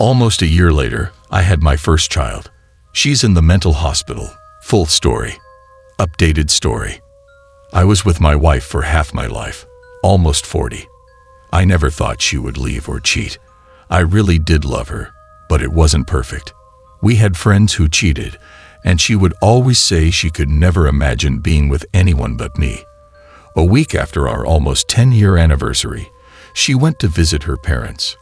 Almost a year later, I had my first child. She's in the mental hospital. Full story. Updated story. I was with my wife for half my life, almost 40. I never thought she would leave or cheat. I really did love her, but it wasn't perfect. We had friends who cheated, and she would always say she could never imagine being with anyone but me. A week after our almost 10-year anniversary, she went to visit her parents.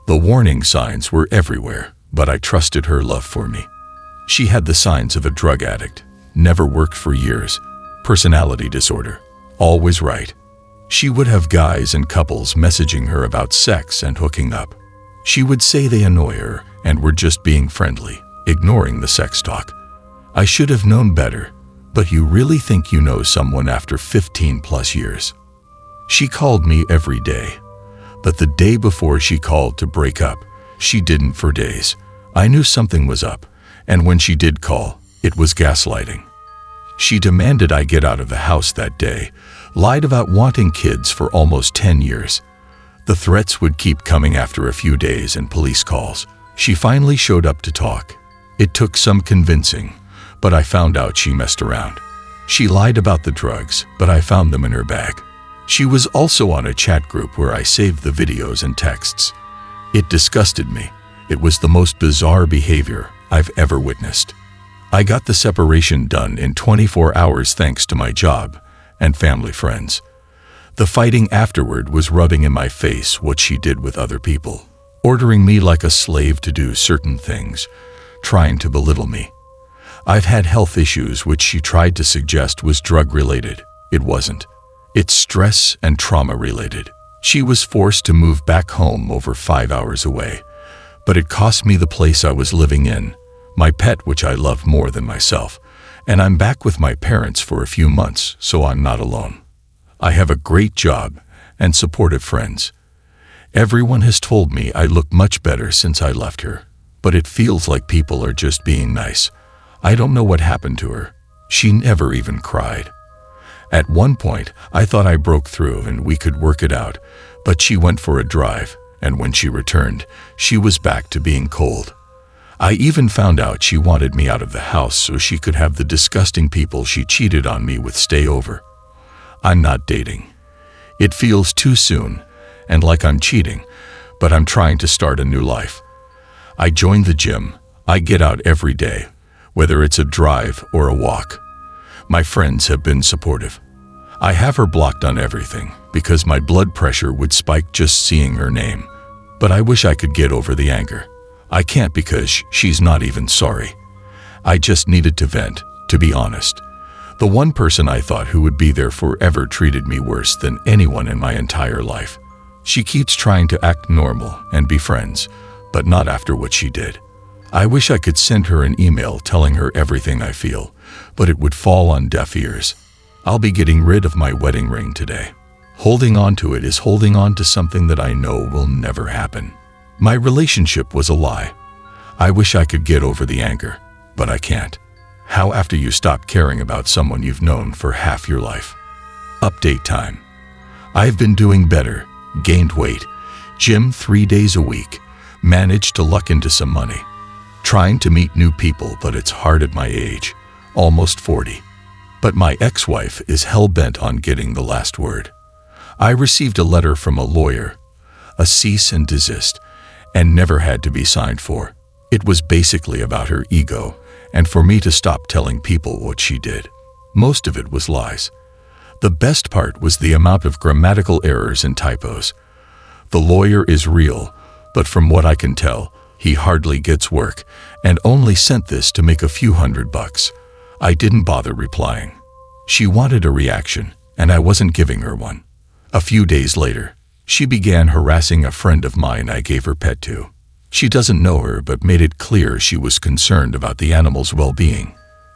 The warning signs were everywhere, but I trusted her love for me. She had the signs of a drug addict, never worked for years, personality disorder, always right. She would have guys and couples messaging her about sex and hooking up. She would say they annoy her and were just being friendly, ignoring the sex talk. I should have known better, but you really think you know someone after 15+ years? She called me every day, but the day before she called to break up, she didn't for days. I knew something was up, and when she did call, it was gaslighting. She demanded I get out of the house that day, lied about wanting kids for almost 10 years. The threats would keep coming after a few days and police calls. She finally showed up to talk. It took some convincing, but I found out she messed around. She lied about the drugs, but I found them in her bag. She was also on a chat group where I saved the videos and texts. It disgusted me. It was the most bizarre behavior I've ever witnessed. I got the separation done in 24 hours thanks to my job and family friends. The fighting afterward was rubbing in my face what she did with other people, ordering me like a slave to do certain things, trying to belittle me. I've had health issues which she tried to suggest was drug-related. It wasn't. It's stress and trauma-related. She was forced to move back home over 5 hours away, but it cost me the place I was living in, my pet which I love more than myself, and I'm back with my parents for a few months, so I'm not alone. I have a great job and supportive friends. Everyone has told me I look much better since I left her, but it feels like people are just being nice. I don't know what happened to her. She never even cried. At one point, I thought I broke through and we could work it out, but she went for a drive, and when she returned, she was back to being cold. I even found out she wanted me out of the house so she could have the disgusting people she cheated on me with stay over. I'm not dating. It feels too soon, and like I'm cheating, but I'm trying to start a new life. I joined the gym. I get out every day, whether it's a drive or a walk. My friends have been supportive. I have her blocked on everything because my blood pressure would spike just seeing her name. But I wish I could get over the anger. I can't because she's not even sorry. I just needed to vent, to be honest. The one person I thought who would be there forever treated me worse than anyone in my entire life. She keeps trying to act normal and be friends, but not after what she did. I wish I could send her an email telling her everything I feel, but it would fall on deaf ears. I'll be getting rid of my wedding ring today. Holding on to it is holding on to something that I know will never happen. My relationship was a lie. I wish I could get over the anger, but I can't. How after you stop caring about someone you've known for half your life? Update time. I've been doing better, gained weight, gym 3 days a week, managed to luck into some money. Trying to meet new people, but it's hard at my age, almost 40. But my ex-wife is hell-bent on getting the last word. I received a letter from a lawyer, a cease and desist, and never had to be signed for. It was basically about her ego, and for me to stop telling people what she did. Most of it was lies. The best part was the amount of grammatical errors and typos. The lawyer is real, but from what I can tell, he hardly gets work, and only sent this to make a few $100. I didn't bother replying. She wanted a reaction, and I wasn't giving her one. A few days later, she began harassing a friend of mine I gave her pet to. She doesn't know her but made it clear she was concerned about the animal's well-being.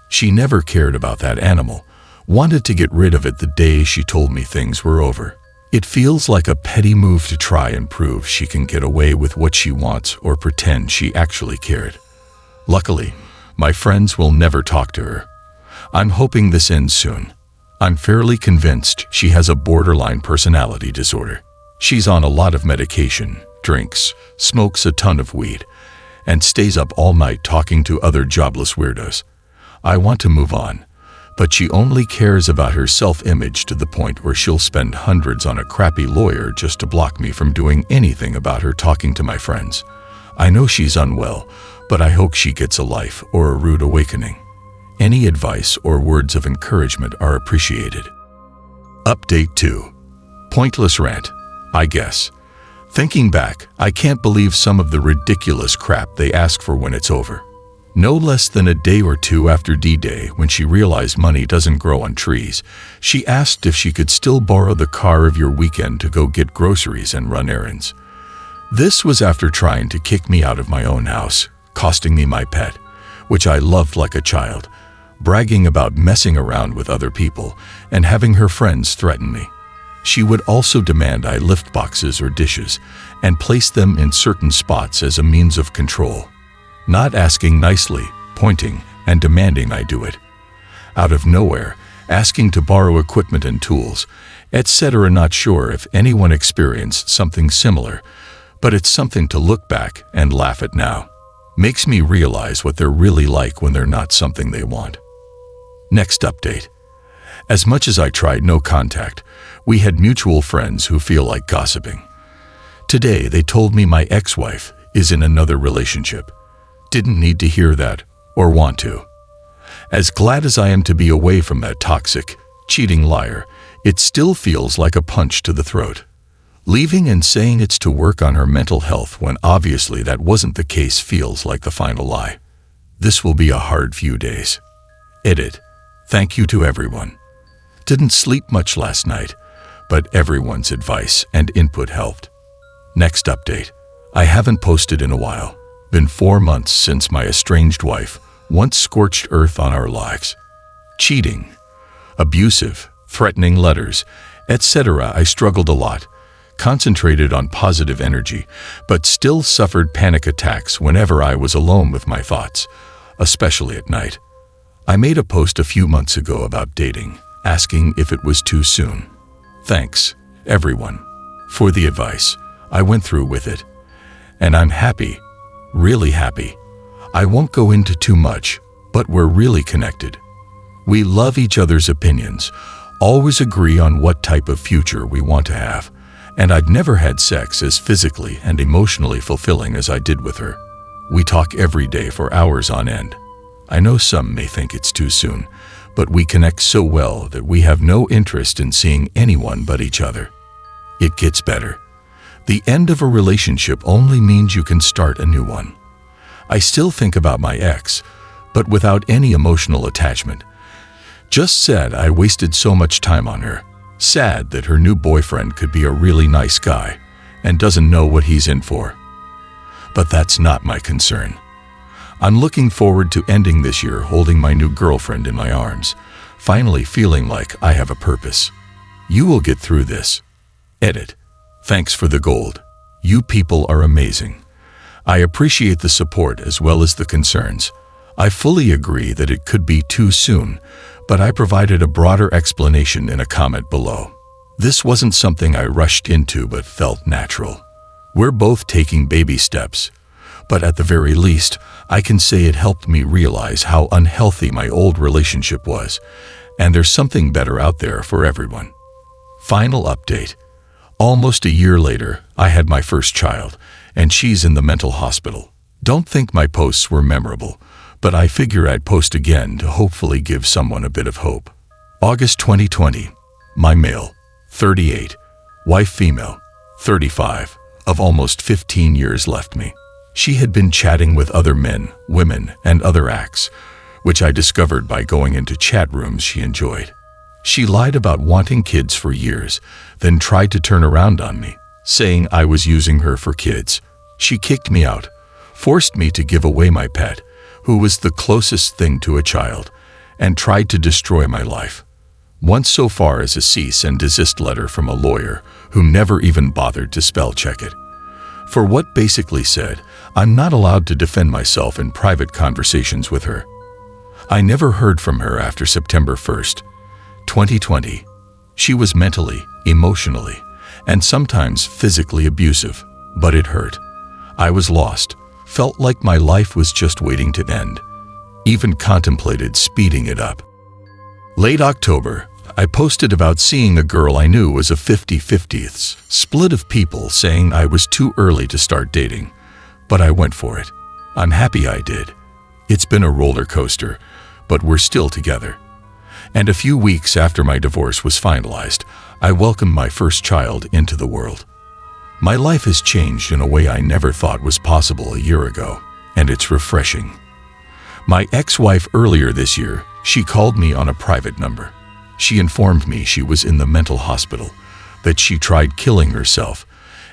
She never cared about that animal, wanted to get rid of it the day she told me things were over. It feels like a petty move to try and prove she can get away with what she wants or pretend she actually cared. Luckily, my friends will never talk to her. I'm hoping this ends soon. I'm fairly convinced she has a borderline personality disorder. She's on a lot of medication, drinks, smokes a ton of weed, and stays up all night talking to other jobless weirdos. I want to move on, but she only cares about her self-image to the point where she'll spend hundreds on a crappy lawyer just to block me from doing anything about her talking to my friends. I know she's unwell, but I hope she gets a life or a rude awakening. Any advice or words of encouragement are appreciated. Update 2. Pointless rant, I guess. Thinking back, I can't believe some of the ridiculous crap they ask for when it's over. No less than a day or two after D-Day, when she realized money doesn't grow on trees, she asked if she could still borrow the car of your weekend to go get groceries and run errands. This was after trying to kick me out of my own house, costing me my pet, which I loved like a child, bragging about messing around with other people, and having her friends threaten me. She would also demand I lift boxes or dishes and place them in certain spots as a means of control. Not asking nicely, pointing, and demanding I do it. Out of nowhere, asking to borrow equipment and tools, etc. Not sure if anyone experienced something similar, but it's something to look back and laugh at now. Makes me realize what they're really like when they're not something they want. Next update. As much as I tried no contact, we had mutual friends who feel like gossiping. Today they told me my ex-wife is in another relationship. Didn't need to hear that or want to. As glad as I am to be away from that toxic, cheating liar, it still feels like a punch to the throat. Leaving and saying it's to work on her mental health when obviously that wasn't the case feels like the final lie. This will be a hard few days. Edit. Thank you to everyone. Didn't sleep much last night, but everyone's advice and input helped. Next update. I haven't posted in a while. Been 4 months since my estranged wife once scorched earth on our lives. Cheating, abusive, threatening letters, etc. I struggled a lot, concentrated on positive energy, but still suffered panic attacks whenever I was alone with my thoughts, especially at night. I made a post a few months ago about dating, asking if it was too soon. Thanks, everyone, for the advice. I went through with it, and I'm happy, really happy. I won't go into too much, but we're really connected. We love each other's opinions, always agree on what type of future we want to have, and I've never had sex as physically and emotionally fulfilling as I did with her. We talk every day for hours on end. I know some may think it's too soon, but we connect so well that we have no interest in seeing anyone but each other. It gets better. The end of a relationship only means you can start a new one. I still think about my ex, but without any emotional attachment. Just sad I wasted so much time on her. Sad that her new boyfriend could be a really nice guy and doesn't know what he's in for. But that's not my concern. I'm looking forward to ending this year holding my new girlfriend in my arms, finally feeling like I have a purpose. You will get through this. Edit. Thanks for the gold. You people are amazing. I appreciate the support as well as the concerns. I fully agree that it could be too soon, but I provided a broader explanation in a comment below. This wasn't something I rushed into but felt natural. We're both taking baby steps, but at the very least, I can say it helped me realize how unhealthy my old relationship was, and there's something better out there for everyone. Final update. Almost a year later, I had my first child, and she's in the mental hospital. Don't think my posts were memorable, but I figure I'd post again to hopefully give someone a bit of hope. August 2020. My male, 38. Wife female, 35. Of almost 15 years left me. She had been chatting with other men, women, and other acts, which I discovered by going into chat rooms she enjoyed. She lied about wanting kids for years, then tried to turn around on me, saying I was using her for kids. She kicked me out, forced me to give away my pet, who was the closest thing to a child, and tried to destroy my life. Once so far as a cease and desist letter from a lawyer who never even bothered to spell check it. For what basically said, I'm not allowed to defend myself in private conversations with her. I never heard from her after September 1st, 2020. She was mentally, emotionally, and sometimes physically abusive. but it hurt. I was lost, felt like my life was just waiting to end. Even contemplated speeding it up. Late October, I posted about seeing a girl I knew was a 50-50ths split of people saying I was too early to start dating, but I went for it. I'm happy I did. It's been a roller coaster, but we're still together. And a few weeks after my divorce was finalized, I welcomed my first child into the world. My life has changed in a way I never thought was possible a year ago, and it's refreshing. My ex-wife earlier this year, she called me on a private number. She informed me she was in the mental hospital, that she tried killing herself,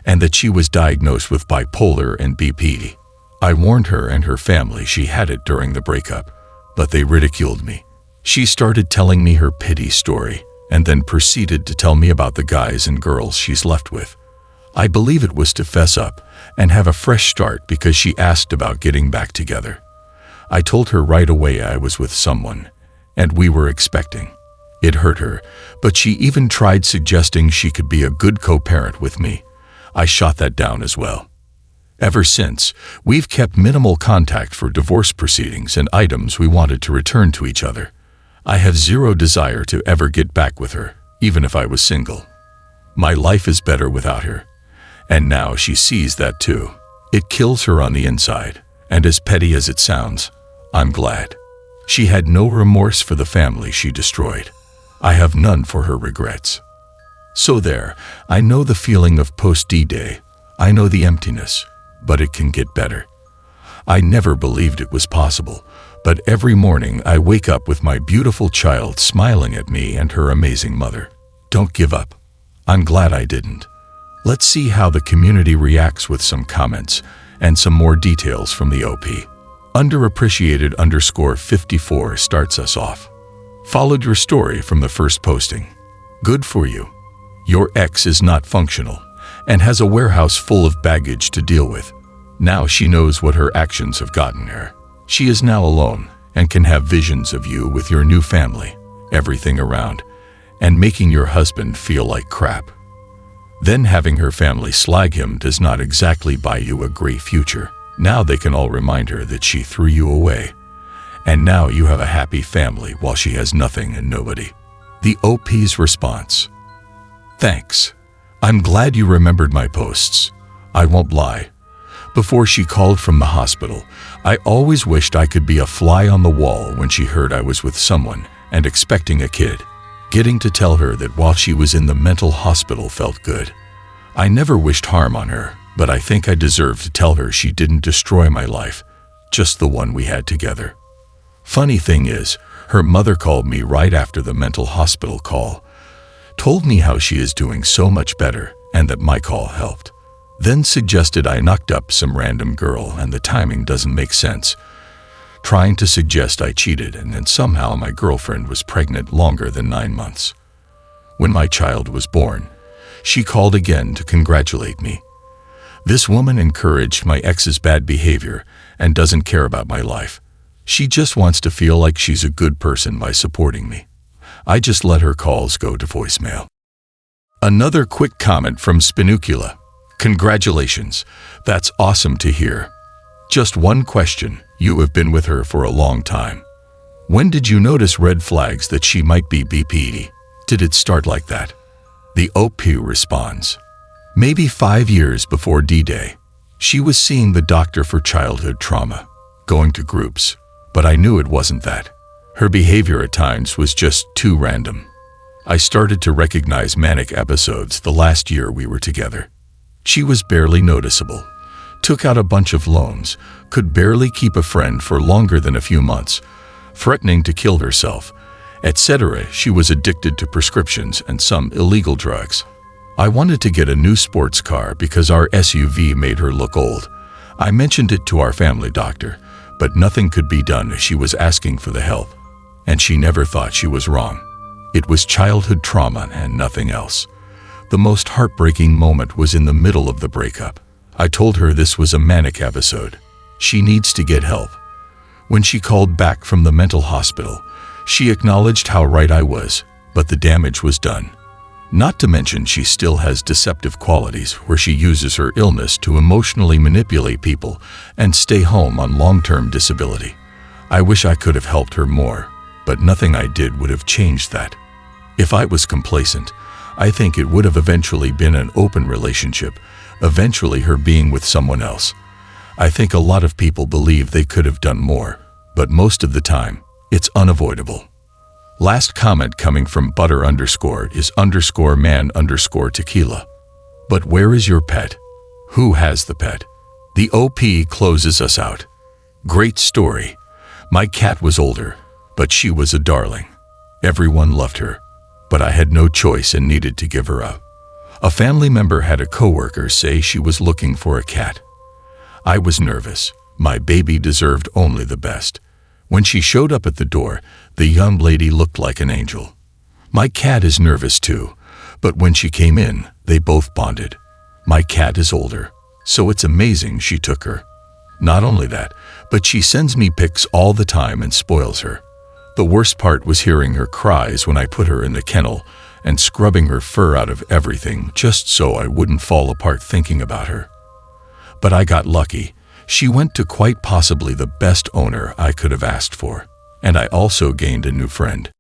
and that she was diagnosed with bipolar and BP. I warned her and her family she had it during the breakup, but they ridiculed me. She started telling me her pity story, and then proceeded to tell me about the guys and girls she's left with. I believe it was to fess up and have a fresh start because she asked about getting back together. I told her right away I was with someone, and we were expecting. It hurt her, but she even tried suggesting she could be a good co-parent with me. I shot that down as well. Ever since, we've kept minimal contact for divorce proceedings and items we wanted to return to each other. I have zero desire to ever get back with her, even if I was single. My life is better without her, and now she sees that too. It kills her on the inside, and as petty as it sounds, I'm glad. She had no remorse for the family she destroyed. I have none for her regrets. So there, I know the feeling of post-D-Day. I know the emptiness, but it can get better. I never believed it was possible, but every morning I wake up with my beautiful child smiling at me and her amazing mother. Don't give up. I'm glad I didn't. Let's see how the community reacts with some comments and some more details from the OP. Underappreciated_54 starts us off. Followed your story from the first posting. Good for you. Your ex is not functional and has a warehouse full of baggage to deal with. Now she knows what her actions have gotten her. She is now alone and can have visions of you with your new family, everything around, and making your husband feel like crap. Then having her family slag him does not exactly buy you a great future. Now they can all remind her that she threw you away. And now you have a happy family while she has nothing and nobody. The OP's response. Thanks. I'm glad you remembered my posts. I won't lie. Before she called from the hospital, I always wished I could be a fly on the wall when she heard I was with someone and expecting a kid. Getting to tell her that while she was in the mental hospital felt good. I never wished harm on her, but I think I deserve to tell her she didn't destroy my life, just the one we had together. Funny thing is, her mother called me right after the mental hospital call, told me how she is doing so much better and that my call helped. Then suggested I knocked up some random girl and the timing doesn't make sense. Trying to suggest I cheated and then somehow my girlfriend was pregnant longer than 9 months. When my child was born, she called again to congratulate me. This woman encouraged my ex's bad behavior and doesn't care about my life. She just wants to feel like she's a good person by supporting me. I just let her calls go to voicemail. Another quick comment from Spinucula. Congratulations. That's awesome to hear. Just one question. You have been with her for a long time. When did you notice red flags that she might be BPD? Did it start like that? The OP responds. Maybe 5 years before D-Day. She was seeing the doctor for childhood trauma, going to groups, but I knew it wasn't that. Her behavior at times was just too random. I started to recognize manic episodes the last year we were together. She was barely noticeable, took out a bunch of loans, could barely keep a friend for longer than a few months, threatening to kill herself, etc. She was addicted to prescriptions and some illegal drugs. I wanted to get a new sports car because our SUV made her look old. I mentioned it to our family doctor, but nothing could be done as she was asking for the help, and she never thought she was wrong. It was childhood trauma and nothing else. The most heartbreaking moment was in the middle of the breakup. I told her this was a manic episode. She needs to get help. When she called back from the mental hospital, she acknowledged how right I was, but the damage was done. Not to mention she still has deceptive qualities where she uses her illness to emotionally manipulate people and stay home on long-term disability. I wish I could have helped her more, but nothing I did would have changed that. If I was complacent, I think it would have eventually been an open relationship, eventually her being with someone else. I think a lot of people believe they could have done more, but most of the time, it's unavoidable. Last comment coming from butter underscore is underscore man underscore tequila. But where is your pet? Who has the pet? The OP closes us out. Great story. My cat was older, but she was a darling. Everyone loved her, but I had no choice and needed to give her up. A family member had a coworker say she was looking for a cat. I was nervous. My baby deserved only the best. When she showed up at the door, the young lady looked like an angel. My cat is nervous too, but when she came in, they both bonded. My cat is older, so it's amazing she took her. Not only that, but she sends me pics all the time and spoils her. The worst part was hearing her cries when I put her in the kennel and scrubbing her fur out of everything just so I wouldn't fall apart thinking about her. But I got lucky. She went to quite possibly the best owner I could have asked for, and I also gained a new friend.